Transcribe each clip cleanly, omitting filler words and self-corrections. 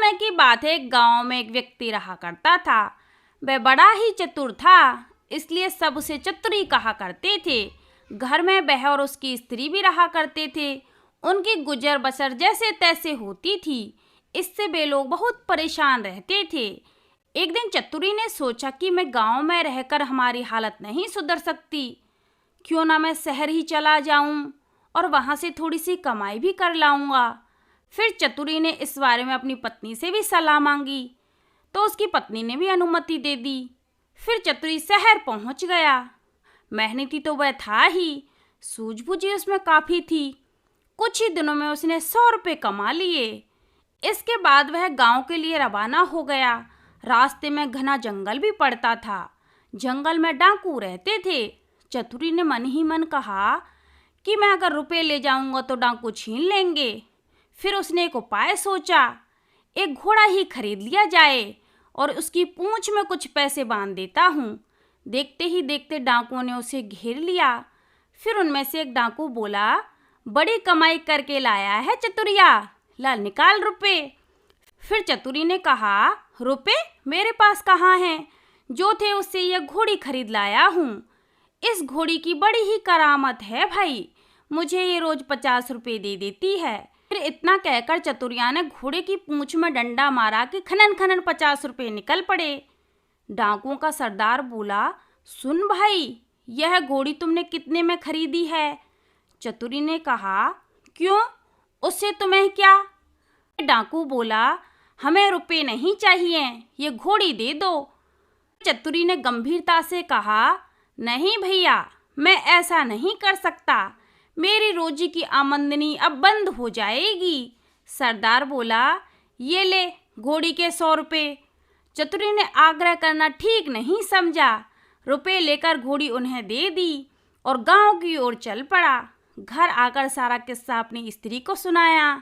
समय की बात है, एक गांव में एक व्यक्ति रहा करता था। वह बड़ा ही चतुर था, इसलिए सब उसे चतुरी कहा करते थे। घर में वह और उसकी स्त्री भी रहा करते थे। उनकी गुजर बसर जैसे तैसे होती थी, इससे वे लोग बहुत परेशान रहते थे। एक दिन चतुरी ने सोचा कि मैं गांव में रहकर हमारी हालत नहीं सुधर सकती, क्यों ना मैं शहर ही चला जाऊं और वहां से थोड़ी सी कमाई भी कर लाऊंगा। फिर चतुरी ने इस बारे में अपनी पत्नी से भी सलाह मांगी, तो उसकी पत्नी ने भी अनुमति दे दी। फिर चतुरी शहर पहुंच गया। मेहनती तो वह था ही, सूझबूझ उसमें काफ़ी थी। कुछ ही दिनों में उसने 100 रुपये कमा लिए। इसके बाद वह गांव के लिए रवाना हो गया। रास्ते में घना जंगल भी पड़ता था। जंगल में डाकू रहते थे। चतुरी ने मन ही मन कहा कि मैं अगर रुपए ले जाऊंगा तो डाकू छीन लेंगे। फिर उसने एक उपाय सोचा, एक घोड़ा ही खरीद लिया जाए और उसकी पूंछ में कुछ पैसे बांध देता हूँ। देखते ही देखते डाकुओं ने उसे घेर लिया। फिर उनमें से एक डाकू बोला, बड़ी कमाई करके लाया है चतुरिया, ला निकाल रुपए। फिर चतुरी ने कहा, रुपए मेरे पास कहाँ हैं, जो थे उससे यह घोड़ी खरीद लाया हूँ। इस घोड़ी की बड़ी ही करामत है भाई, मुझे ये रोज 50 रुपये दे देती है। फिर इतना कहकर चतुरिया ने घोड़े की पूंछ में डंडा मारा कि खनन खनन 50 रुपये निकल पड़े। डाकुओं का सरदार बोला, सुन भाई, यह घोड़ी तुमने कितने में खरीदी है? चतुरी ने कहा, क्यों, उससे तुम्हें क्या? डाकू बोला, हमें रुपए नहीं चाहिए, ये घोड़ी दे दो। चतुरी ने गंभीरता से कहा, नहीं भैया, मैं ऐसा नहीं कर सकता, मेरी रोजी की आमदनी अब बंद हो जाएगी। सरदार बोला, ये ले घोड़ी के 100 रुपये। चतुरी ने आग्रह करना ठीक नहीं समझा। रुपए लेकर घोड़ी उन्हें दे दी और गांव की ओर चल पड़ा। घर आकर सारा किस्सा अपनी स्त्री को सुनाया।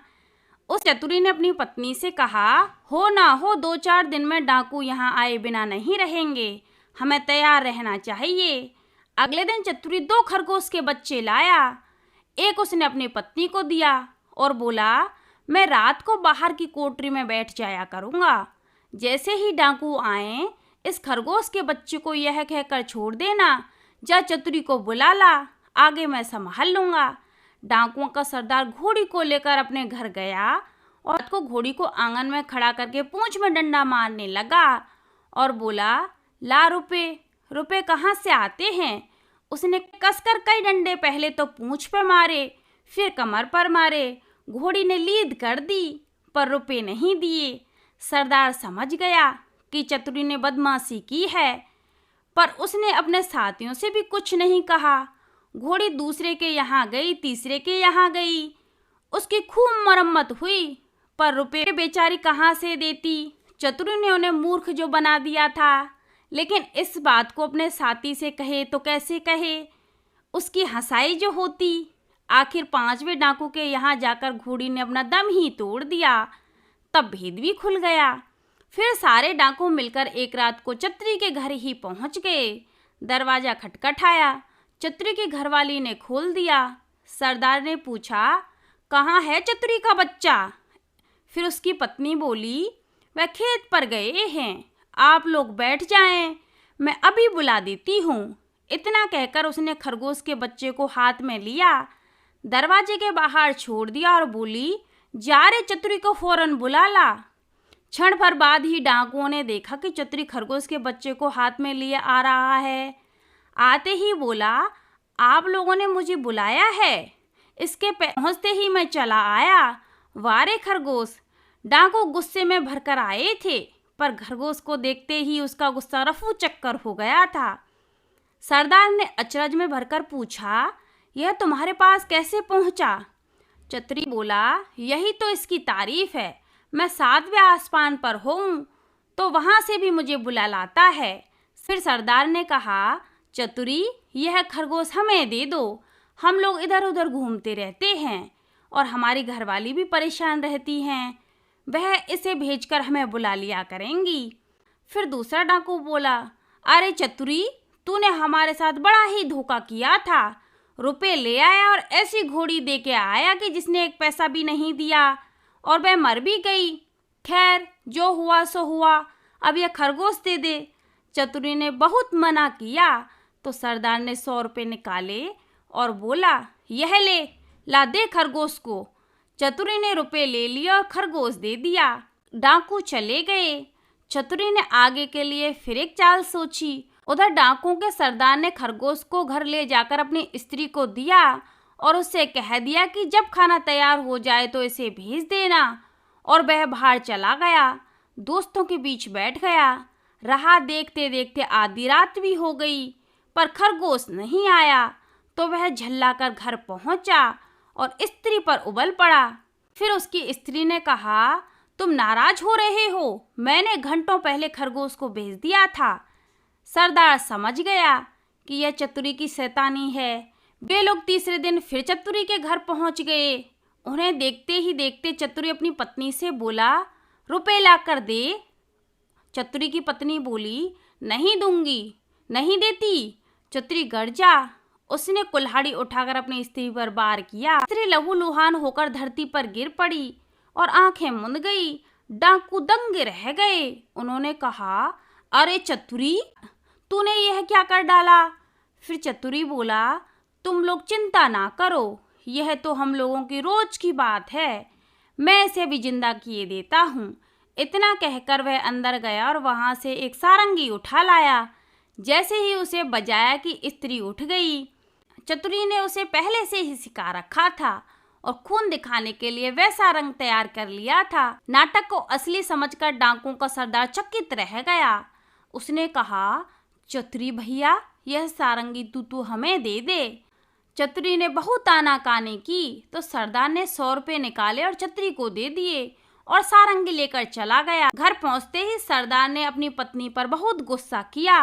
उस चतुरी ने अपनी पत्नी से कहा, हो ना हो 2-4 दिन में डाकू यहाँ आए बिना नहीं रहेंगे, हमें तैयार रहना चाहिए। अगले दिन चतुरी 2 खरगोश के बच्चे लाया। एक उसने अपनी पत्नी को दिया और बोला, मैं रात को बाहर की कोठरी में बैठ जाया करूँगा। जैसे ही डाकू आए, इस खरगोश के बच्चे को यह कहकर छोड़ देना, जा चतुरी को बुला ला, आगे मैं संभाल लूँगा। डाकुओं का सरदार घोड़ी को लेकर अपने घर गया और रात को घोड़ी को आंगन में खड़ा करके पूंछ में डंडा मारने लगा और बोला, ला रुपए, रुपए कहाँ से आते हैं? उसने कसकर कई डंडे पहले तो पूंछ पे मारे, फिर कमर पर मारे। घोड़ी ने लीद कर दी, पर रुपए नहीं दिए। सरदार समझ गया कि चतुरी ने बदमाशी की है, पर उसने अपने साथियों से भी कुछ नहीं कहा। घोड़ी दूसरे के यहाँ गई, तीसरे के यहाँ गई, उसकी खूब मरम्मत हुई, पर रुपए बेचारी कहाँ से देती? चतुरी ने उन्हें मूर्ख जो बना दिया था। लेकिन इस बात को अपने साथी से कहे तो कैसे कहे, उसकी हंसाई जो होती। आखिर 5वें डाकू के यहाँ जाकर घोड़ी ने अपना दम ही तोड़ दिया। तब भेद भी खुल गया। फिर सारे डाकू मिलकर एक रात को चतुरी के घर ही पहुँच गए। दरवाज़ा खटखटाया। चतुरी की घरवाली ने खोल दिया। सरदार ने पूछा, कहाँ है चतुरी का बच्चा? फिर उसकी पत्नी बोली, वह खेत पर गए हैं, आप लोग बैठ जाएं, मैं अभी बुला देती हूँ। इतना कहकर उसने खरगोश के बच्चे को हाथ में लिया, दरवाजे के बाहर छोड़ दिया और बोली, जा रे चतुरी को फौरन बुला ला। क्षण भर बाद ही डाकुओं ने देखा कि चतुरी खरगोश के बच्चे को हाथ में लिए आ रहा है। आते ही बोला, आप लोगों ने मुझे बुलाया है? इसके पहुँचते ही मैं चला आया। वारे खरगोश, डाकू गुस्से में भरकर आए थे, पर खरगोश को देखते ही उसका गुस्सा रफू चक्कर हो गया था। सरदार ने अचरज में भरकर पूछा, यह तुम्हारे पास कैसे पहुंचा? चतुरी बोला, यही तो इसकी तारीफ है, मैं 7वें आसमान पर हूँ तो वहाँ से भी मुझे बुला लाता है। फिर सरदार ने कहा, चतुरी, यह खरगोश हमें दे दो, हम लोग इधर उधर घूमते रहते हैं और हमारी घरवाली भी परेशान रहती हैं, वह इसे भेजकर हमें बुला लिया करेंगी। फिर दूसरा डाकू बोला, अरे चतुरी, तूने हमारे साथ बड़ा ही धोखा किया था, रुपए ले आया और ऐसी घोड़ी दे के आया कि जिसने 1 पैसा भी नहीं दिया और वह मर भी गई। खैर जो हुआ सो हुआ, अब यह खरगोश दे दे। चतुरी ने बहुत मना किया तो सरदार ने 100 रुपये निकाले और बोला, यह ले, ला दे खरगोश को। चतुरी ने रुपए ले लिए और खरगोश दे दिया। डाकू चले गए। चतुरी ने आगे के लिए फिर एक चाल सोची। उधर डाकुओं के सरदार ने खरगोश को घर ले जाकर अपनी स्त्री को दिया और उससे कह दिया कि जब खाना तैयार हो जाए तो इसे भेज देना। और वह बाहर चला गया, दोस्तों के बीच बैठ गया। रहा देखते देखते आधी रात भी हो गई, पर खरगोश नहीं आया। तो वह झल्लाकर घर पहुंचा और स्त्री पर उबल पड़ा। फिर उसकी स्त्री ने कहा, तुम नाराज हो रहे हो, मैंने घंटों पहले खरगोश को भेज दिया था। सरदार समझ गया कि यह चतुरी की शैतानी है। वे लोग तीसरे दिन फिर चतुरी के घर पहुंच गए। उन्हें देखते ही देखते चतुरी अपनी पत्नी से बोला, रुपए ला कर दे। चतुरी की पत्नी बोली, नहीं दूंगी, नहीं देती। चतुरी गरजा। उसने कुल्हाड़ी उठाकर अपनी स्त्री पर वार किया। स्त्री लहूलुहान होकर धरती पर गिर पड़ी और आंखें मूंद गई। डाकू दंग रह गए। उन्होंने कहा, अरे चतुरी, तूने यह क्या कर डाला? फिर चतुरी बोला, तुम लोग चिंता ना करो, यह तो हम लोगों की रोज की बात है, मैं इसे भी जिंदा किए देता हूँ। इतना कहकर वह अंदर गया और वहां से एक सारंगी उठा लाया। जैसे ही उसे बजाया कि स्त्री उठ गई। चतुरी ने उसे पहले से ही सिखा रखा था और खून दिखाने के लिए वैसा रंग तैयार कर लिया था। नाटक को असली समझकर डाकुओं का सरदार चकित रह गया। उसने कहा, चतुरी भैया, यह सारंगी तू हमें दे दे। चतुरी ने बहुत आनाकानी की तो सरदार ने 100 रुपये निकाले और चतुरी को दे दिए और सारंगी लेकर चला गया। घर पहुंचते ही सरदार ने अपनी पत्नी पर बहुत गुस्सा किया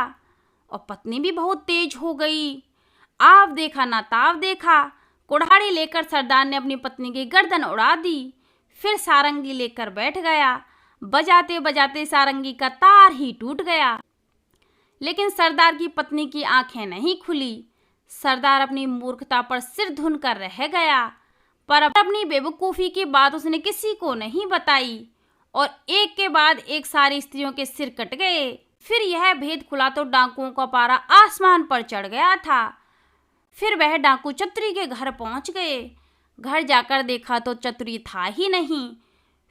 और पत्नी भी बहुत तेज हो गई। आव देखा ना ताव देखा, कुल्हाड़ी लेकर सरदार ने अपनी पत्नी की गर्दन उड़ा दी। फिर सारंगी लेकर बैठ गया। बजाते बजाते सारंगी का तार ही टूट गया। लेकिन सरदार की पत्नी की आंखें नहीं खुली। सरदार अपनी मूर्खता पर सिर धुन कर रह गया, पर अपनी बेवकूफ़ी की बात उसने किसी को नहीं बताई और एक के बाद एक सारी स्त्रियों के सिर कट गए। फिर यह भेद खुला तो डाकुओं का पारा आसमान पर चढ़ गया था। फिर वह डाकू चतुरी के घर पहुंच गए। घर जाकर देखा तो चतुरी था ही नहीं।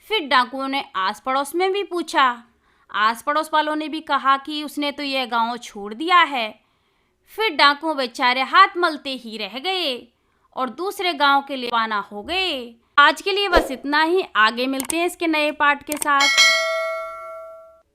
फिर डाकुओं ने आस पड़ोस में भी पूछा। आस पड़ोस वालों ने भी कहा कि उसने तो यह गांव छोड़ दिया है। फिर डाकू बेचारे हाथ मलते ही रह गए और दूसरे गांव के लिए रवाना हो गए। आज के लिए बस इतना ही, आगे मिलते हैं इसके नए पार्ट के साथ।